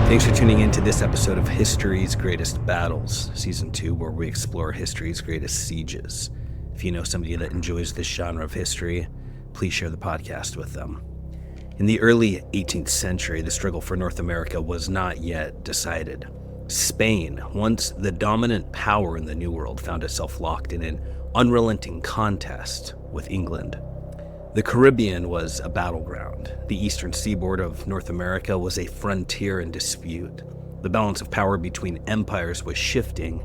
Thanks for tuning in to this episode of History's Greatest Battles, Season 2, where we explore history's greatest sieges. If you know somebody that enjoys this genre of history, please share the podcast with them. In the early 18th century, the struggle for North America was not yet decided. Spain, once the dominant power in the New World, found itself locked in an unrelenting contest with England. The Caribbean was a battleground. The eastern seaboard of North America was a frontier in dispute. The balance of power between empires was shifting,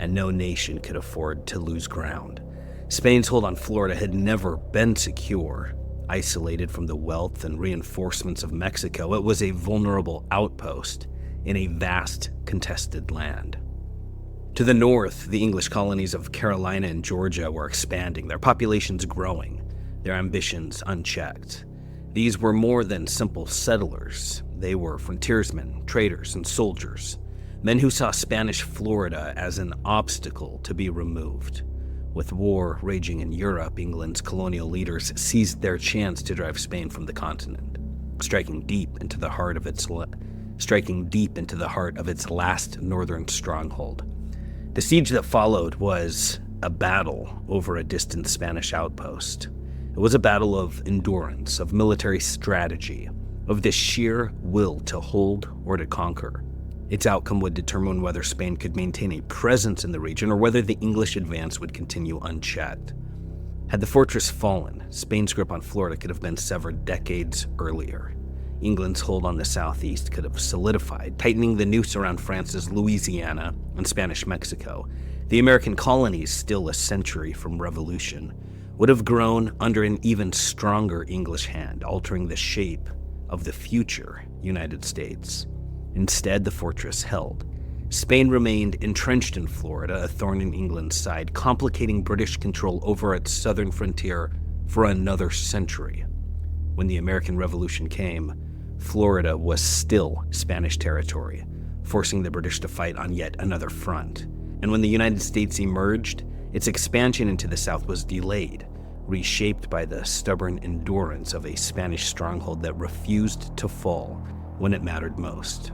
and no nation could afford to lose ground. Spain's hold on Florida had never been secure. Isolated from the wealth and reinforcements of Mexico, it was a vulnerable outpost in a vast, contested land. To the north, the English colonies of Carolina and Georgia were expanding, their populations growing, their ambitions unchecked. These were more than simple settlers. They were frontiersmen, traders, and soldiers, men who saw Spanish Florida as an obstacle to be removed. With war raging in Europe, England's colonial leaders seized their chance to drive Spain from the continent, striking deep into the heart of its last northern stronghold. The siege that followed was a battle over a distant Spanish outpost. It was a battle of endurance, of military strategy, of the sheer will to hold or to conquer. Its outcome would determine whether Spain could maintain a presence in the region or whether the English advance would continue unchecked. Had the fortress fallen, Spain's grip on Florida could have been severed decades earlier. England's hold on the southeast could have solidified, tightening the noose around France's Louisiana and Spanish Mexico. The American colonies, still a century from revolution, would have grown under an even stronger English hand, altering the shape of the future United States. Instead, the fortress held. Spain remained entrenched in Florida, a thorn in England's side, complicating British control over its southern frontier for another century. When the American Revolution came, Florida was still Spanish territory, forcing the British to fight on yet another front. And when the United States emerged, its expansion into the south was delayed, reshaped by the stubborn endurance of a Spanish stronghold that refused to fall when it mattered most.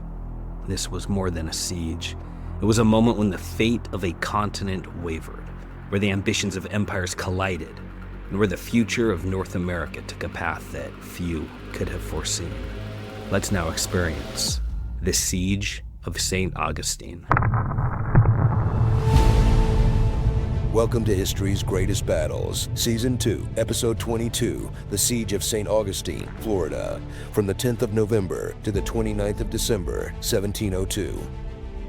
This was more than a siege. It was a moment when the fate of a continent wavered, where the ambitions of empires collided, and where the future of North America took a path that few could have foreseen. Let's now experience the Siege of St. Augustine. Welcome to History's Greatest Battles, Season 2, Episode 22, The Siege of St. Augustine, Florida, from the 10th of November to the 29th of December, 1702.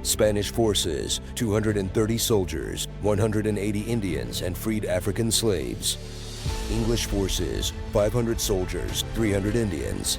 Spanish forces, 230 soldiers, 180 Indians, and freed African slaves. English forces, 500 soldiers, 300 Indians.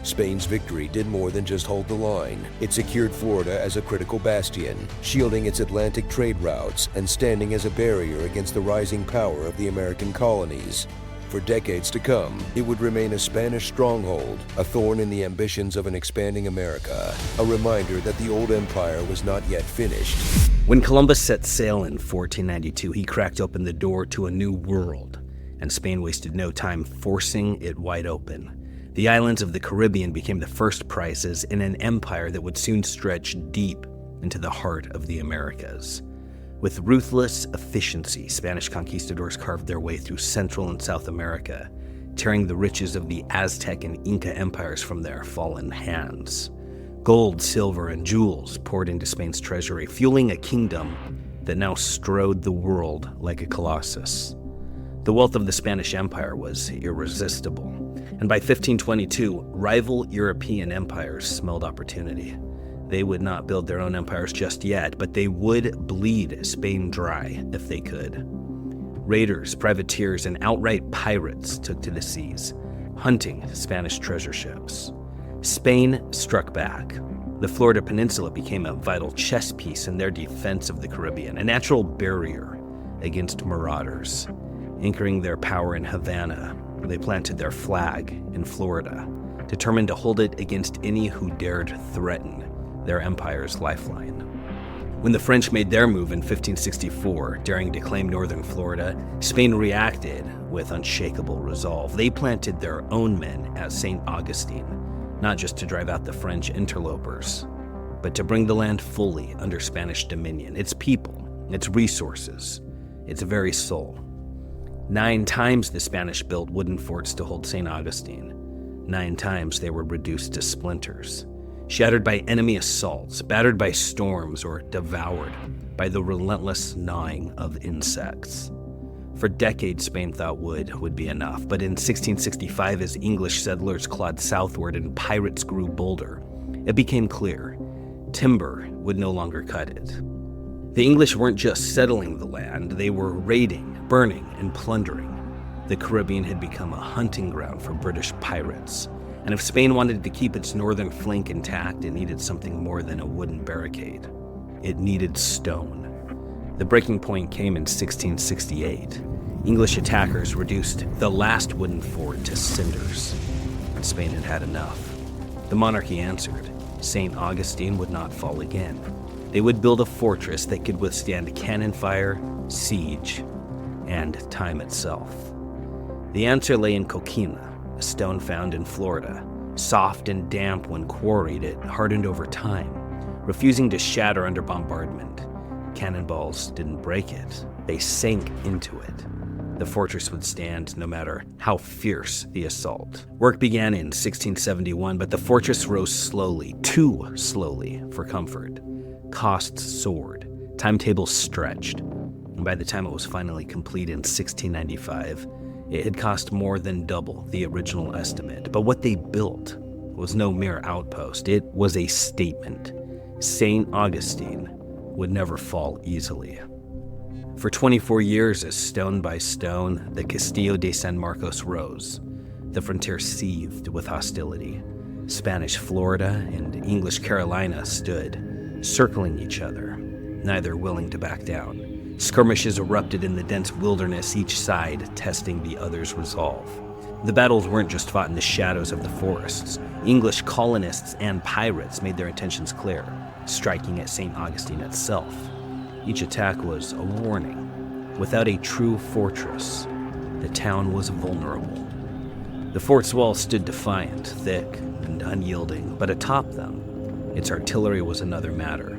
Spain's victory did more than just hold the line. It secured Florida as a critical bastion, shielding its Atlantic trade routes and standing as a barrier against the rising power of the American colonies. For decades to come, it would remain a Spanish stronghold, a thorn in the ambitions of an expanding America, a reminder that the old empire was not yet finished. When Columbus set sail in 1492, he cracked open the door to a new world, and Spain wasted no time forcing it wide open. The islands of the Caribbean became the first prizes in an empire that would soon stretch deep into the heart of the Americas. With ruthless efficiency, Spanish conquistadors carved their way through Central and South America, tearing the riches of the Aztec and Inca empires from their fallen hands. Gold, silver, and jewels poured into Spain's treasury, fueling a kingdom that now strode the world like a colossus. The wealth of the Spanish Empire was irresistible, and by 1522, rival European empires smelled opportunity. They would not build their own empires just yet, but they would bleed Spain dry if they could. Raiders, privateers, and outright pirates took to the seas, hunting Spanish treasure ships. Spain struck back. The Florida Peninsula became a vital chess piece in their defense of the Caribbean, a natural barrier against marauders. Anchoring their power in Havana, they planted their flag in Florida, determined to hold it against any who dared threaten their empire's lifeline. When the French made their move in 1564, daring to claim northern Florida, Spain reacted with unshakable resolve. They planted their own men at St. Augustine, not just to drive out the French interlopers, but to bring the land fully under Spanish dominion, its people, its resources, its very soul. 9 times the Spanish built wooden forts to hold St. Augustine. 9 times they were reduced to splinters, shattered by enemy assaults, battered by storms, or devoured by the relentless gnawing of insects. For decades, Spain thought wood would be enough, but in 1665, as English settlers clawed southward and pirates grew bolder, it became clear timber would no longer cut it. The English weren't just settling the land, they were raiding, burning, and plundering. The Caribbean had become a hunting ground for British pirates, and if Spain wanted to keep its northern flank intact, it needed something more than a wooden barricade. It needed stone. The breaking point came in 1668. English attackers reduced the last wooden fort to cinders, and Spain had had enough. The monarchy answered. St. Augustine would not fall again. They would build a fortress that could withstand cannon fire, siege, and time itself. The answer lay in coquina, a stone found in Florida. Soft and damp when quarried, it hardened over time, refusing to shatter under bombardment. Cannonballs didn't break it, they sank into it. The fortress would stand no matter how fierce the assault. Work began in 1671, but the fortress rose slowly, too slowly for comfort. Costs soared, timetables stretched, and by the time it was finally complete in 1695, it had cost more than double the original estimate. But what they built was no mere outpost, it was a statement. St. Augustine would never fall easily. For 24 years, as stone by stone, the Castillo de San Marcos rose. The frontier seethed with hostility. Spanish Florida and English Carolina stood, circling each other, neither willing to back down. Skirmishes erupted in the dense wilderness, each side testing the other's resolve. The battles weren't just fought in the shadows of the forests. English colonists and pirates made their intentions clear, striking at St. Augustine itself. Each attack was a warning. Without a true fortress, the town was vulnerable. The fort's walls stood defiant, thick and unyielding, but atop them, its artillery was another matter.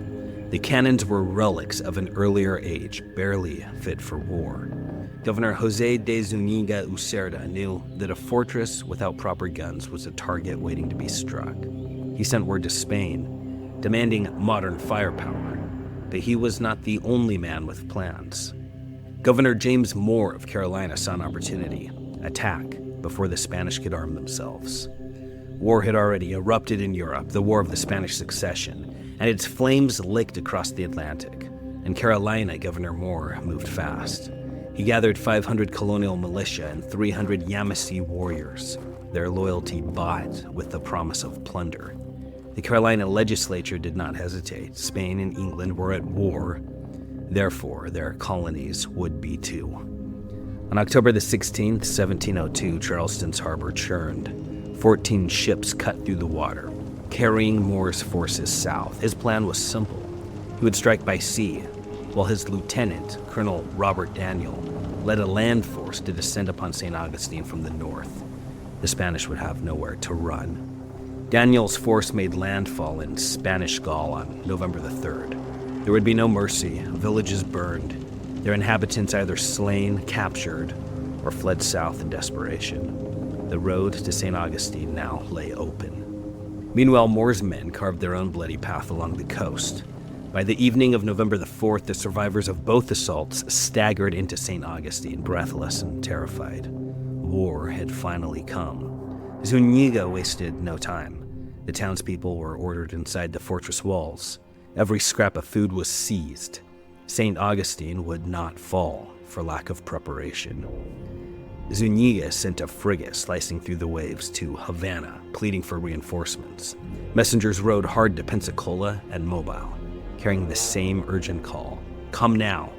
The cannons were relics of an earlier age, barely fit for war. Governor José de Zúñiga Ucerda knew that a fortress without proper guns was a target waiting to be struck. He sent word to Spain, demanding modern firepower, but he was not the only man with plans. Governor James Moore of Carolina saw an opportunity: attack before the Spanish could arm themselves. War had already erupted in Europe, the War of the Spanish Succession, and its flames licked across the Atlantic. In Carolina, Governor Moore moved fast. He gathered 500 colonial militia and 300 Yamasee warriors, their loyalty bought with the promise of plunder. The Carolina legislature did not hesitate. Spain and England were at war, therefore their colonies would be too. On October the 16th, 1702, Charleston's harbor churned. 14 ships cut through the water, carrying Moore's forces south. His plan was simple. He would strike by sea, while his lieutenant, Colonel Robert Daniel, led a land force to descend upon St. Augustine from the north. The Spanish would have nowhere to run. Daniel's force made landfall in Spanish Gaul on November the 3rd. There would be no mercy, villages burned, their inhabitants either slain, captured, or fled south in desperation. The road to St. Augustine now lay open. Meanwhile, Moore's men carved their own bloody path along the coast. By the evening of November the 4th, the survivors of both assaults staggered into St. Augustine, breathless and terrified. War had finally come. Zúñiga wasted no time. The townspeople were ordered inside the fortress walls. Every scrap of food was seized. St. Augustine would not fall for lack of preparation. Zúñiga sent a frigate slicing through the waves to Havana, pleading for reinforcements. Messengers rode hard to Pensacola and Mobile, carrying the same urgent call: come now,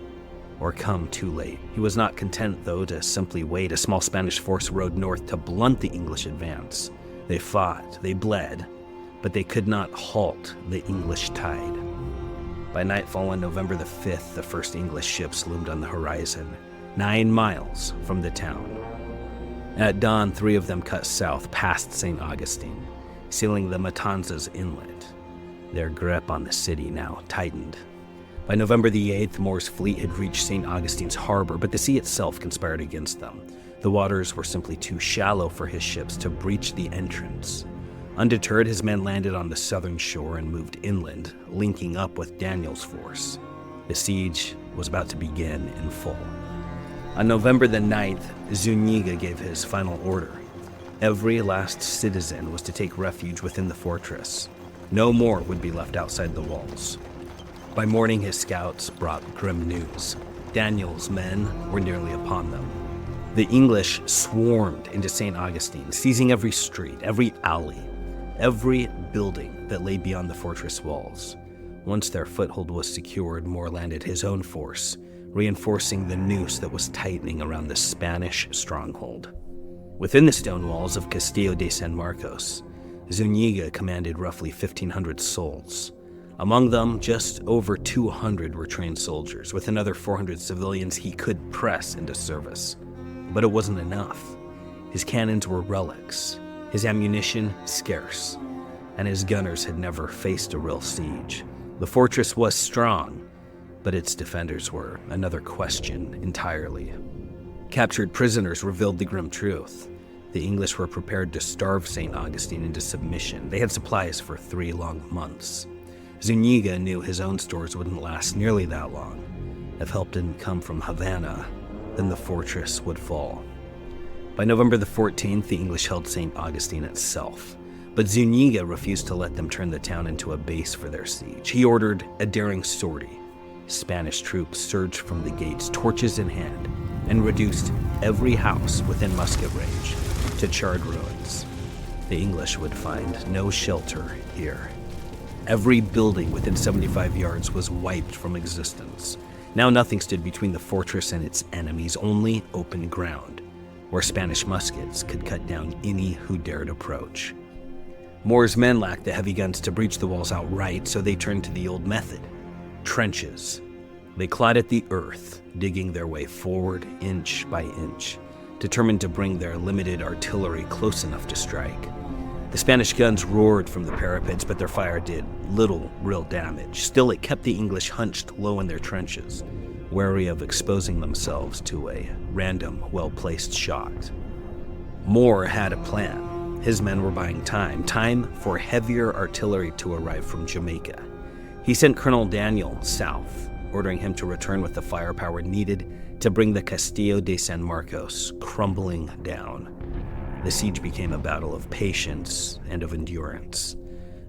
or come too late. He was not content, though, to simply wait. A small Spanish force rode north to blunt the English advance. They fought, they bled, but they could not halt the English tide. By nightfall on November the 5th, the first English ships loomed on the horizon, 9 miles from the town. At dawn, 3 of them cut south past St. Augustine. sealing the Matanzas Inlet. Their grip on the city now tightened. By November the 8th, Moore's fleet had reached St. Augustine's harbor, but the sea itself conspired against them. The waters were simply too shallow for his ships to breach the entrance. Undeterred, his men landed on the southern shore and moved inland, linking up with Daniel's force. The siege was about to begin in full. On November the 9th, Zuniga gave his final order. Every last citizen was to take refuge within the fortress. No more would be left outside the walls. By morning, his scouts brought grim news. Daniel's men were nearly upon them. The English swarmed into St. Augustine, seizing every street, every alley, every building that lay beyond the fortress walls. Once their foothold was secured, Moore landed his own force, reinforcing the noose that was tightening around the Spanish stronghold. Within the stone walls of Castillo de San Marcos, Zuniga commanded roughly 1,500 souls. Among them, just over 200 were trained soldiers, with another 400 civilians he could press into service. But it wasn't enough. His cannons were relics, his ammunition scarce, and his gunners had never faced a real siege. The fortress was strong, but its defenders were another question entirely. Captured prisoners revealed the grim truth. The English were prepared to starve St. Augustine into submission. They had supplies for 3 long months. Zuniga knew his own stores wouldn't last nearly that long. If help didn't come from Havana, then the fortress would fall. By November the 14th, the English held St. Augustine itself, but Zuniga refused to let them turn the town into a base for their siege. He ordered a daring sortie. Spanish troops surged from the gates, torches in hand, and reduced every house within musket range to charred ruins. The English would find no shelter here. Every building within 75 yards was wiped from existence. Now nothing stood between the fortress and its enemies, only open ground, where Spanish muskets could cut down any who dared approach. Moore's men lacked the heavy guns to breach the walls outright, so they turned to the old method: trenches. They clawed at the earth, digging their way forward inch by inch, determined to bring their limited artillery close enough to strike. The Spanish guns roared from the parapets, but their fire did little real damage. Still, it kept the English hunched low in their trenches, wary of exposing themselves to a random, well-placed shot. Moore had a plan. His men were buying time for heavier artillery to arrive from Jamaica. He sent Colonel Daniel south, ordering him to return with the firepower needed to bring the Castillo de San Marcos crumbling down. The siege became a battle of patience and of endurance.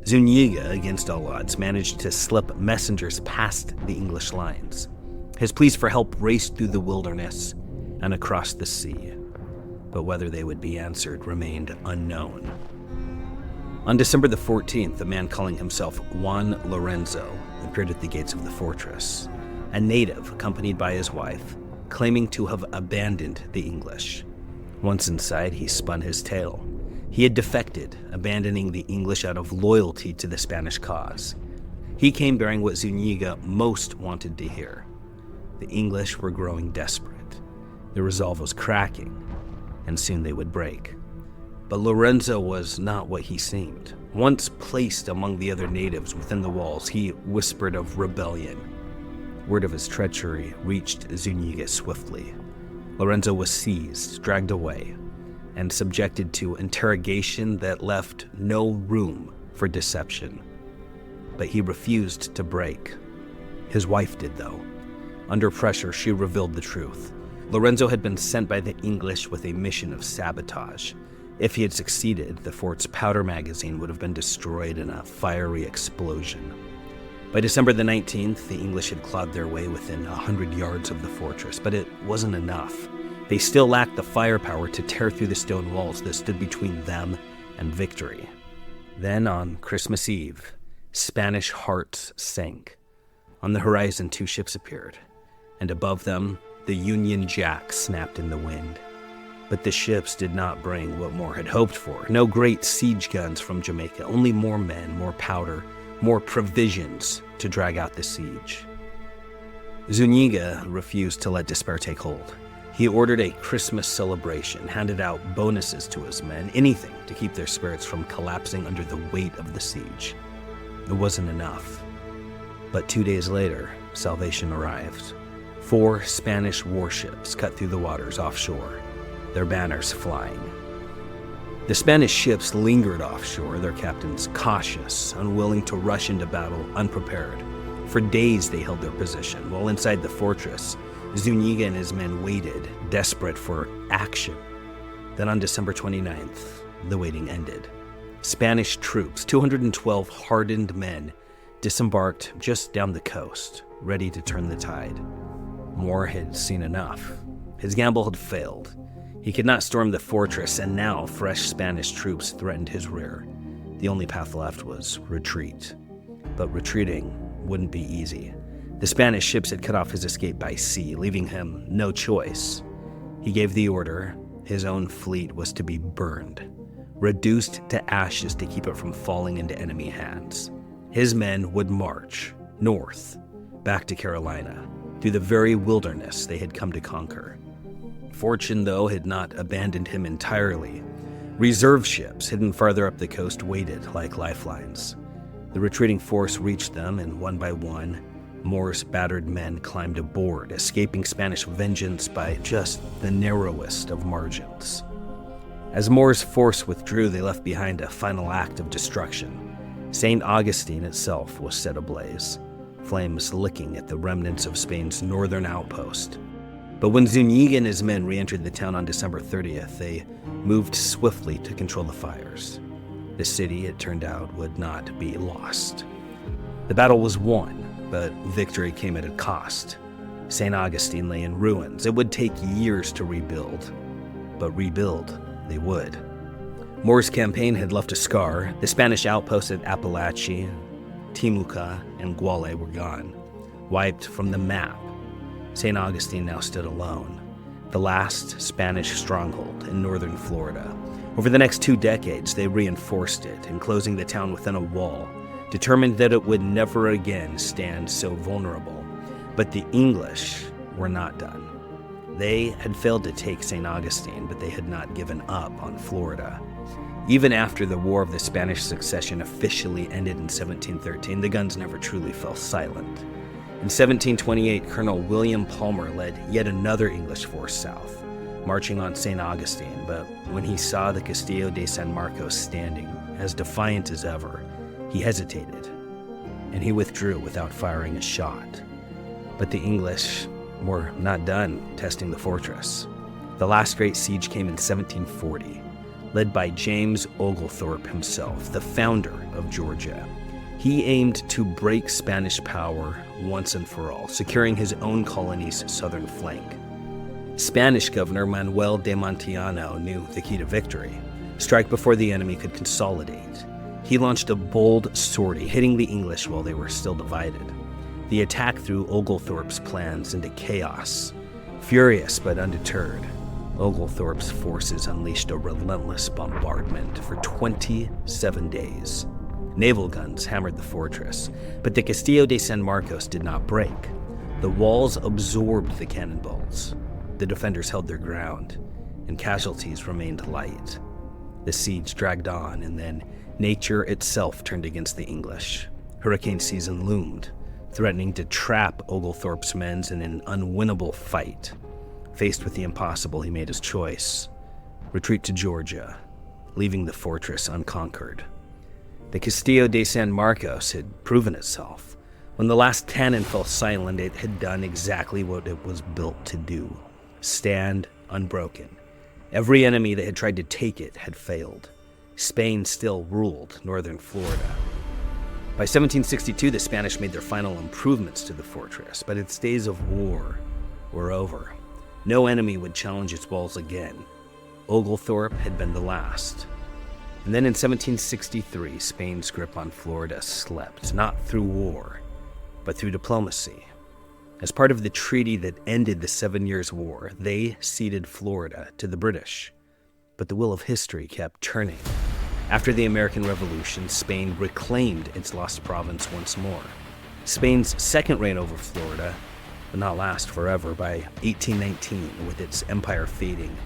Zuniga, against all odds, managed to slip messengers past the English lines. His pleas for help raced through the wilderness and across the sea, but whether they would be answered remained unknown. On December the 14th, a man calling himself Juan Lorenzo appeared at the gates of the fortress, a native accompanied by his wife, claiming to have abandoned the English. Once inside, he spun his tale. He had defected, abandoning the English out of loyalty to the Spanish cause. He came bearing what Zuniga most wanted to hear. The English were growing desperate. Their resolve was cracking, and soon they would break. But Lorenzo was not what he seemed. Once placed among the other natives within the walls, he whispered of rebellion. Word of his treachery reached Zuniga swiftly. Lorenzo was seized, dragged away, and subjected to interrogation that left no room for deception. But he refused to break. His wife did, though. Under pressure, she revealed the truth. Lorenzo had been sent by the English with a mission of sabotage. If he had succeeded, the fort's powder magazine would have been destroyed in a fiery explosion. By December the 19th, the English had clawed their way within 100 yards of the fortress, but it wasn't enough. They still lacked the firepower to tear through the stone walls that stood between them and victory. Then, on Christmas Eve, Spanish hearts sank. On the horizon, 2 ships appeared, and above them, the Union Jack snapped in the wind. But the ships did not bring what Moore had hoped for. No great siege guns from Jamaica, only more men, more powder, more provisions to drag out the siege. Zuniga refused to let despair take hold. He ordered a Christmas celebration, handed out bonuses to his men, anything to keep their spirits from collapsing under the weight of the siege. It wasn't enough. But 2 days later, salvation arrived. 4 Spanish warships cut through the waters offshore, their banners flying. The Spanish ships lingered offshore, their captains cautious, unwilling to rush into battle unprepared. For days they held their position, while inside the fortress, Zúñiga and his men waited, desperate for action. Then on December 29th, the waiting ended. Spanish troops, 212 hardened men, disembarked just down the coast, ready to turn the tide. Moore had seen enough. His gamble had failed. He could not storm the fortress, and now fresh Spanish troops threatened his rear. The only path left was retreat. But retreating wouldn't be easy. The Spanish ships had cut off his escape by sea, leaving him no choice. He gave the order. His own fleet was to be burned, reduced to ashes to keep it from falling into enemy hands. His men would march north, back to Carolina, through the very wilderness they had come to conquer. Fortune, though, had not abandoned him entirely. Reserve ships hidden farther up the coast waited like lifelines. The retreating force reached them, and one by one, Moore's battered men climbed aboard, escaping Spanish vengeance by just the narrowest of margins. As Moore's force withdrew, they left behind a final act of destruction. St. Augustine itself was set ablaze, flames licking at the remnants of Spain's northern outpost. But when Zúñiga and his men re-entered the town on December 30th, they moved swiftly to control the fires. The city, it turned out, would not be lost. The battle was won, but victory came at a cost. St. Augustine lay in ruins. It would take years to rebuild, but rebuild they would. Moore's campaign had left a scar. The Spanish outposts at Apalache, Timuca, and Guale were gone, wiped from the map. St. Augustine now stood alone, the last Spanish stronghold in northern Florida. Over the next 2 decades, they reinforced it, enclosing the town within a wall, determined that it would never again stand so vulnerable. But the English were not done. They had failed to take St. Augustine, but they had not given up on Florida. Even after the War of the Spanish Succession officially ended in 1713, the guns never truly fell silent. In 1728, Colonel William Palmer led yet another English force south, marching on St. Augustine, but when he saw the Castillo de San Marcos standing, as defiant as ever, he hesitated, and he withdrew without firing a shot. But the English were not done testing the fortress. The last great siege came in 1740, led by James Oglethorpe himself, the founder of Georgia. He aimed to break Spanish power once and for all, securing his own colony's southern flank. Spanish Governor Manuel de Montillano knew the key to victory: strike before the enemy could consolidate. He launched a bold sortie, hitting the English while they were still divided. The attack threw Oglethorpe's plans into chaos. Furious but undeterred, Oglethorpe's forces unleashed a relentless bombardment for 27 days. Naval guns hammered the fortress, but the Castillo de San Marcos did not break. The walls absorbed the cannonballs. The defenders held their ground, and casualties remained light. The siege dragged on, and then nature itself turned against the English. Hurricane season loomed, threatening to trap Oglethorpe's men in an unwinnable fight. Faced with the impossible, he made his choice: retreat to Georgia, leaving the fortress unconquered. The Castillo de San Marcos had proven itself. When the last cannon fell silent, it had done exactly what it was built to do: stand unbroken. Every enemy that had tried to take it had failed. Spain still ruled northern Florida. By 1762, the Spanish made their final improvements to the fortress, but its days of war were over. No enemy would challenge its walls again. Oglethorpe had been the last. And then in 1763, Spain's grip on Florida slept, not through war, but through diplomacy. As part of the treaty that ended the 7 Years' War, they ceded Florida to the British. But the wheel of history kept turning. After the American Revolution, Spain reclaimed its lost province once more. Spain's second reign over Florida but not last forever. By 1819, with its empire fading,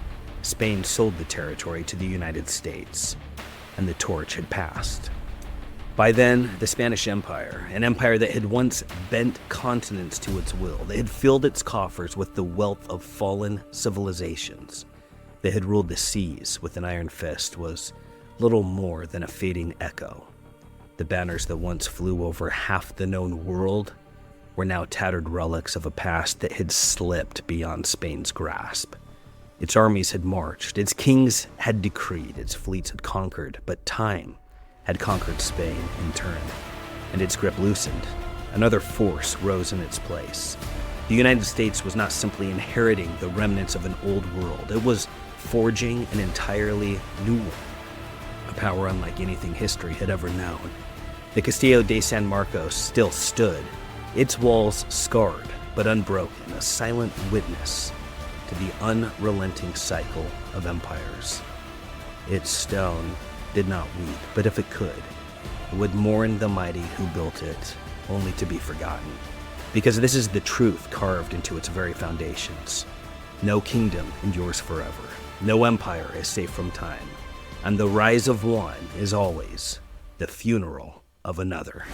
Spain sold the territory to the United States, and the torch had passed. By then, the Spanish Empire, an empire that had once bent continents to its will, that had filled its coffers with the wealth of fallen civilizations, that had ruled the seas with an iron fist, was little more than a fading echo. The banners that once flew over half the known world were now tattered relics of a past that had slipped beyond Spain's grasp. Its armies had marched, its kings had decreed, its fleets had conquered, but time had conquered Spain in turn, and its grip loosened. Another force rose in its place. The United States was not simply inheriting the remnants of an old world, it was forging an entirely new one, a power unlike anything history had ever known. The Castillo de San Marcos still stood, its walls scarred but unbroken, a silent witness to the unrelenting cycle of empires. Its stone did not weep, but if it could, it would mourn the mighty who built it, only to be forgotten. Because this is the truth carved into its very foundations. No kingdom endures forever. No empire is safe from time. And the rise of one is always the funeral of another.